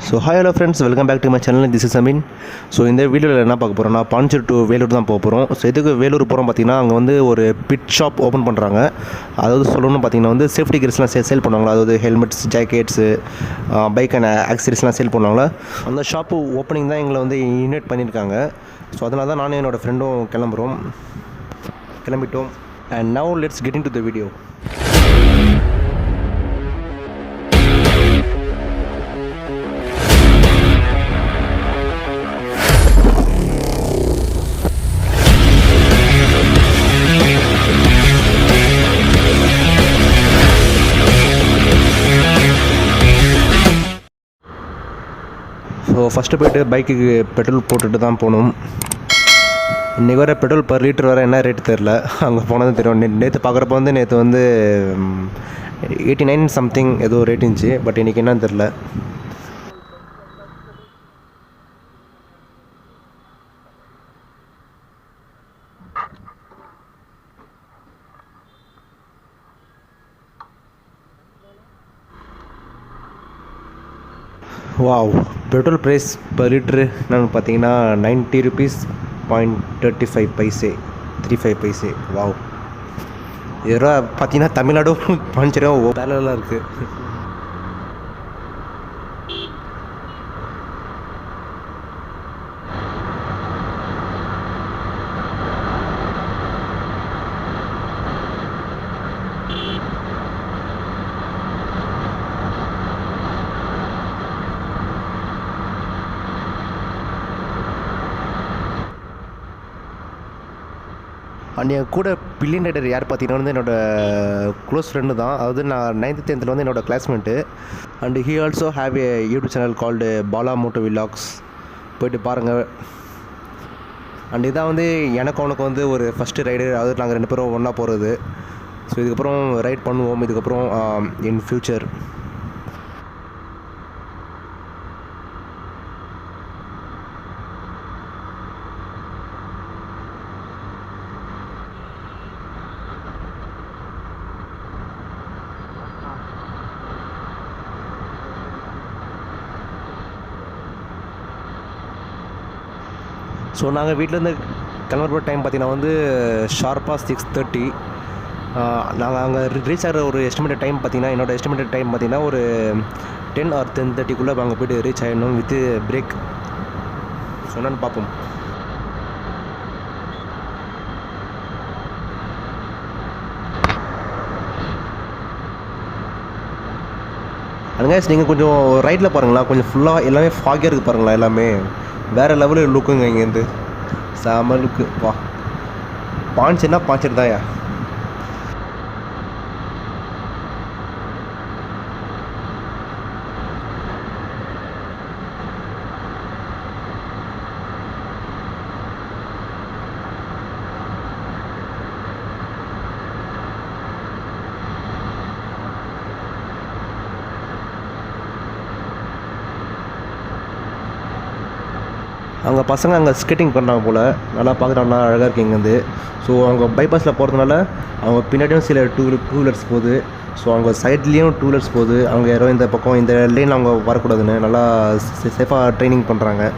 So hi hello friends, welcome back to my channel. This is Ameen. So இந்த வீடியோவில் என்ன பார்க்க போகிறோம்னா, பாண்டிச்சேரி டு வேலூர் தான் போக போகிறோம். ஸோ எதுக்கு வேலூர் போகிறோம் பார்த்தீங்கன்னா, அங்கே வந்து ஒரு பிட் ஷாப் ஓப்பன் பண்ணுறாங்க. அதாவது சொல்லணும்னு பார்த்தீங்கன்னா வந்து சேஃப்டி கியர்ஸ்லாம் சேல் பண்ணுவாங்களா, அதாவது ஹெல்மெட்ஸ், ஜாக்கெட்ஸு, பைக் அண்ட் ஆக்சரிஸ்லாம் சேல் பண்ணுவாங்களா. அந்த ஷாப்பு ஓப்பனிங் தான் எங்களை வந்து இன்வைட் பண்ணியிருக்காங்க. ஸோ அதனால தான் நானும் என்னோடய ஃப்ரெண்டும் கிளம்பிட்டோம். And now let's get in to the video. So first போய்ட்டு பைக்குக்கு பெட்ரோல் போட்டுட்டு தான் போகணும். இன்றைக்கி வர பெட்ரோல் பர் லிட்டர் வர என்ன ரேட்டு தெரில, அங்கே போனது தெரியும். நேற்று பார்க்குறப்ப வந்து நேற்று வந்து 89 சம்திங் ஏதோ ரேட் இருந்துச்சு. பட் இன்றைக்கி என்னன்னு தெரில. Wow, petrol price per litre என்னென்னு பார்த்தீங்கன்னா 90 rupees 0.35 பைசே 35 பைசே. வாவ், இதோ பார்த்தீங்கன்னா தமிழ்நாடு பாண்டிச்சேரியும் வேலைலாம் இருக்குது. அண்ட் என் கூட பில்லியன் ரைடர் யார் பார்த்தீங்கன்னா வந்து என்னோடய க்ளோஸ் ஃப்ரெண்டு தான். அதாவது நான் 9th 10th வந்து என்னோடய classmate. And he also have a YouTube channel called Bala moto vlogs. போய்ட்டு பாருங்கள். அண்ட் இதான் வந்து எனக்கு அவனுக்கு வந்து ஒரு ஃபஸ்ட்டு ரைடு. அதாவது நாங்கள் 2 பேரும் ஒன்றா போகிறது. ஸோ இதுக்கப்புறம் ரைட் பண்ணுவோம். இதுக்கப்புறம் இன் ஃப்யூச்சர். ஸோ நாங்கள் வீட்டிலேருந்து கிளம்புற டைம் பார்த்திங்கன்னா வந்து ஷார்ப்பாக 6:30. நாங்கள் அங்கே ரீச் ஆகிற ஒரு எஸ்டிமேட்டட் டைம் பார்த்திங்கன்னா, என்னோடய எஸ்டிமேட்டட் டைம் பார்த்திங்கன்னா ஒரு 10 or 10:30 அங்கே போய்ட்டு ரீச் ஆகிடணும் வித் பிரேக். சொன்னான்னு பார்ப்போம். அதுங்க நீங்கள் கொஞ்சம் ரைட்டில் பாருங்களா, கொஞ்சம் ஃபுல்லாக எல்லாமே ஃபாகியாக இருக்குது பாருங்களா. எல்லாமே வேறு லெவலில் லுக்குங்க. இங்கேருந்து செம லுக்கு. வா, பாண்டிச்சேரினா பாண்டிச்சேரி தான்யா. அங்கே பசங்க அங்கே ஸ்கேட்டிங் பண்ணுறாங்க போல். நல்லா பார்க்குறாங்க, அழகாக இருக்குது இங்கேருந்து. ஸோ அவங்க பைபாஸில் போகிறதுனால அவங்க பின்னாடியும் சில டூ வீலர்ஸ் போகுது. ஸோ அவங்க சைட்லேயும் 2 வீலர்ஸ் போகுது. அவங்க யாரோ இந்த பக்கம் இந்த லைன் அவங்க வரக்கூடாதுன்னு நல்லா சேஃபாக ட்ரைனிங் பண்ணுறாங்க.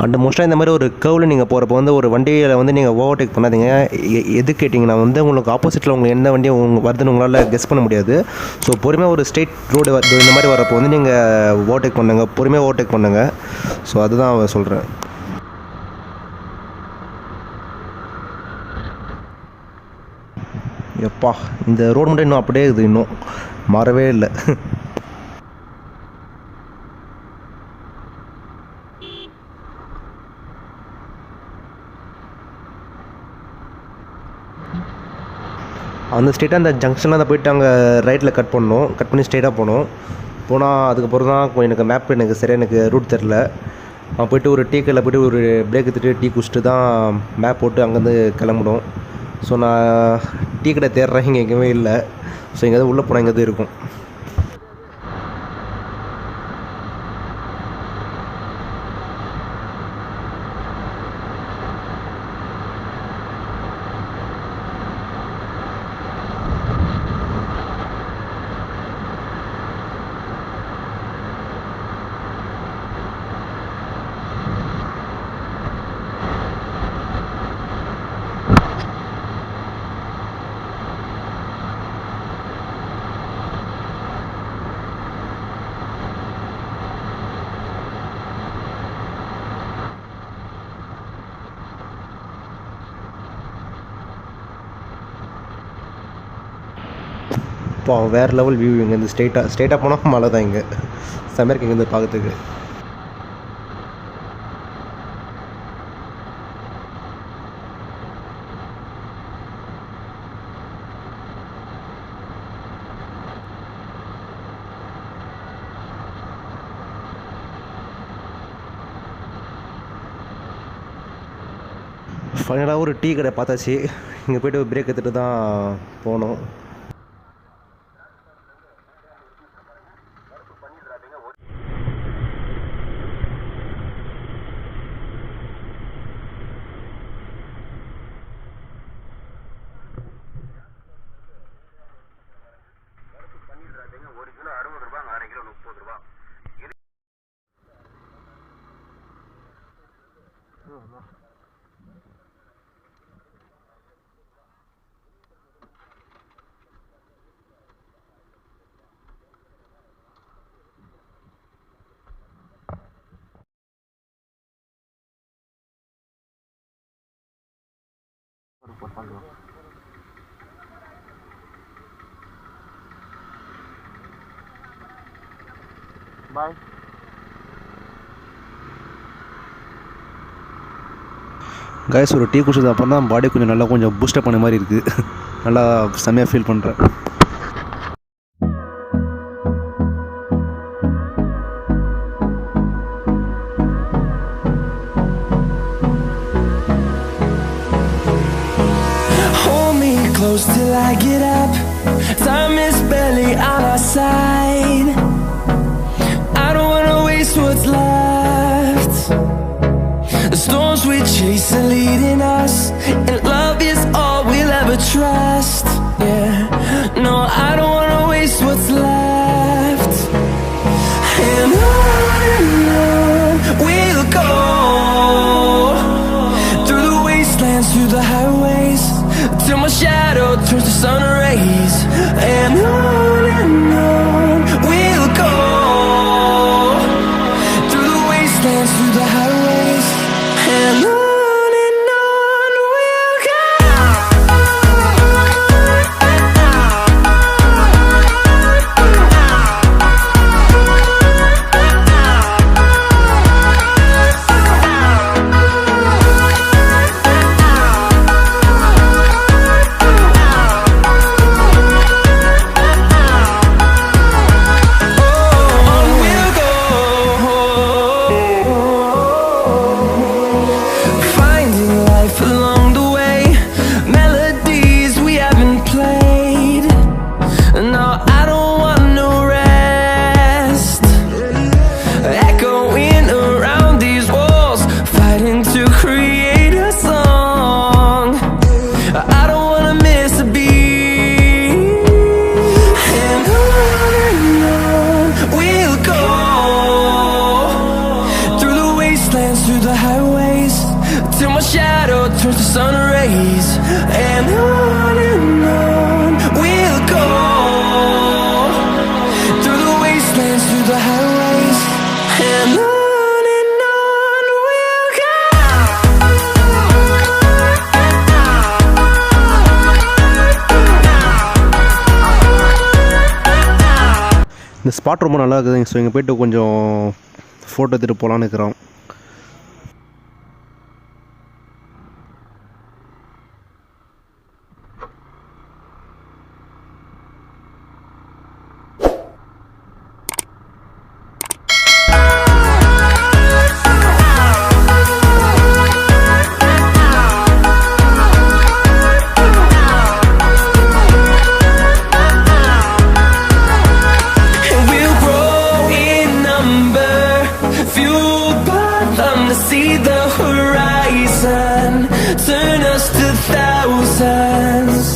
அண்ட் மோஸ்ட்டாக இந்த மாதிரி ஒரு கர்வில் நீங்கள் போகிறப்போ வந்து ஒரு வண்டியில் வந்து நீங்கள் ஓவர்டேக் பண்ணாதீங்க. எது கேட்டிங்கன்னா வந்து உங்களுக்கு ஆப்போசிட்டில் உங்களுக்கு எந்த வண்டி வருதுன்னு உங்களால் கெஸ் பண்ண முடியாது. ஸோ பொறுமையாக ஒரு ஸ்ட்ரெயிட் ரோடு இந்த மாதிரி வரப்போ வந்து நீங்கள் ஓவர்டேக் பண்ணுங்க, பொறுமையாக ஓவர்டேக் பண்ணுங்கள். ஸோ அதுதான் சொல்கிறேன். எப்பா இந்த ரோடு மட்டும் இன்னும் அப்படியே இருக்குது, இன்னும் மாறவே இல்லை. அந்த ஸ்ட்ரெயிட்டாக அந்த ஜங்ஷனில் தான் போய்ட்டு அங்கே ரைட்டில் கட் பண்ணி ஸ்ட்ரெயிட்டாக போனால் அதுக்கப்புறம் தான் எனக்கு மேப் எனக்கு சரியாக எனக்கு ரூட் தெரில. போய்ட்டு ஒரு டீ கடையில் போய்ட்டு ஒரு பிரேக் எடுத்துகிட்டு டீ குடிச்சிட்டு தான் மேப் போட்டு அங்கேருந்து கிளம்பிடும். ஸோ நான் டீ கடை தேடுறேன், இங்கே எங்கேயுமே இல்லை. ஸோ எங்கேயாவது உள்ளே போனால் எங்கேயாவது இருக்கும். இப்போ வேறு லெவல் வியூ இங்கேருந்து ஸ்ட்ரெயிட்டாக போனால் மழை தான் இங்கே செம்மருக்கு இங்கேருந்து பார்க்கறதுக்கு. ஃபைனலாக ஒரு டீ கடை பார்த்தாச்சு. இங்கே போய்ட்டு பிரேக் எடுத்துகிட்டு தான் போனோம். பாய். கைஸ் ஒரு டீ குடிச்சது அப்புறம் தான் பாடி கொஞ்சம் நல்லா கொஞ்சம் பூஸ்டப் பண்ண மாதிரி இருக்குது. நல்லா செம்மையாக ஃபீல் பண்ணுறேன். Close till I get up. Time is barely on our side. I don't wanna waste what's left. The storms we chase are leading us, and love is all we'll ever trust. Yeah, no, I don't wanna waste what's left. And on we'll go, through the wastelands, through the highways, till my shadow turns to sun rays. And on we'll go, through the wastelands, through the highways. And on we'll go. through the highways, till my shadow turns to sun rays. And on we'll go, through the wastelands, through the highways. And on we'll go. இந்த spot ரொம்ப நல்லா இருக்குது. So இங்கே போய்ட்டு கொஞ்சம் photo எடுத்துகிட்டு போகலான்னு இருக்கிறோம். Turn us to thousands,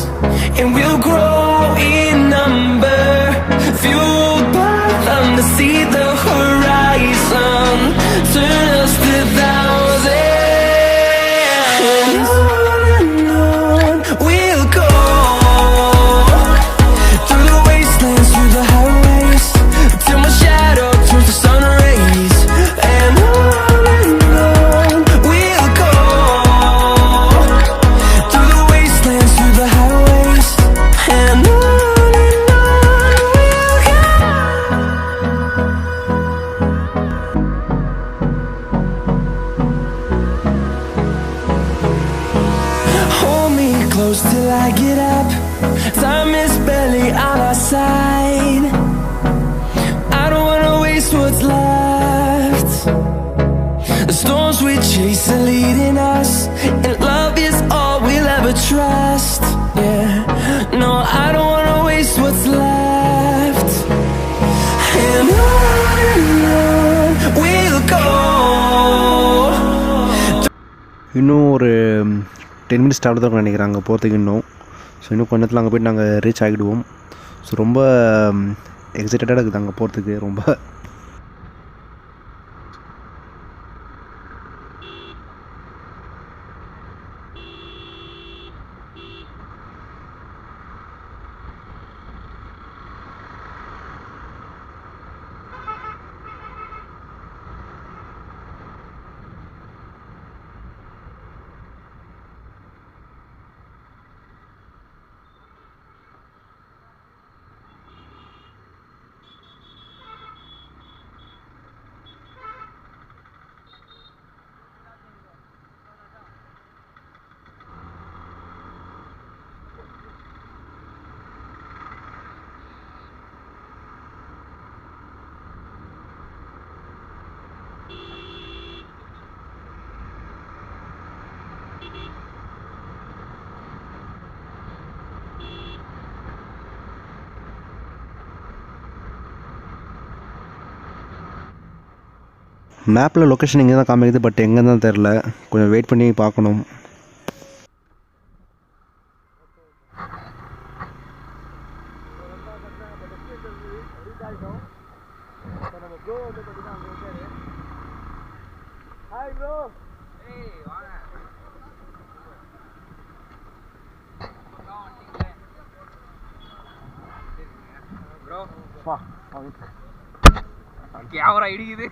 and we'll grow in number, fueled by them to see the horizon. Turn us to thousands, and on we'll go, through the wastelands, through the highways, till my shadow turns to sun rays. And on we'll go, through the wastelands, through the highways. And on we'll go. Hold me close till I get up. Time is barely on our side. I don't wanna waste what's left. The storms we chase are leading us, and love is all we'll ever trust. Yeah, no, I don't wanna waste what's left. And on we'll go. இன்னும் ஒரு 10 minutes travel தான் நினைக்கிறேன் அங்கே போகிறதுக்கு இன்னும். So இன்னும் கொஞ்ச நேரத்தில் அங்கே போய்ட்டு நாங்கள் ரீச் ஆகிடுவோம். ஸோ ரொம்ப எக்ஸைட்டடாக இருக்குது அங்கே போகிறதுக்கு ரொம்ப. மேப்பில் லொக்கேஷன் இங்கே தான் காமிக்குது, பட் எங்கே தான் தெரில. கொஞ்சம் வெயிட் பண்ணி பார்க்கணும். கேமரா இடிக்குது.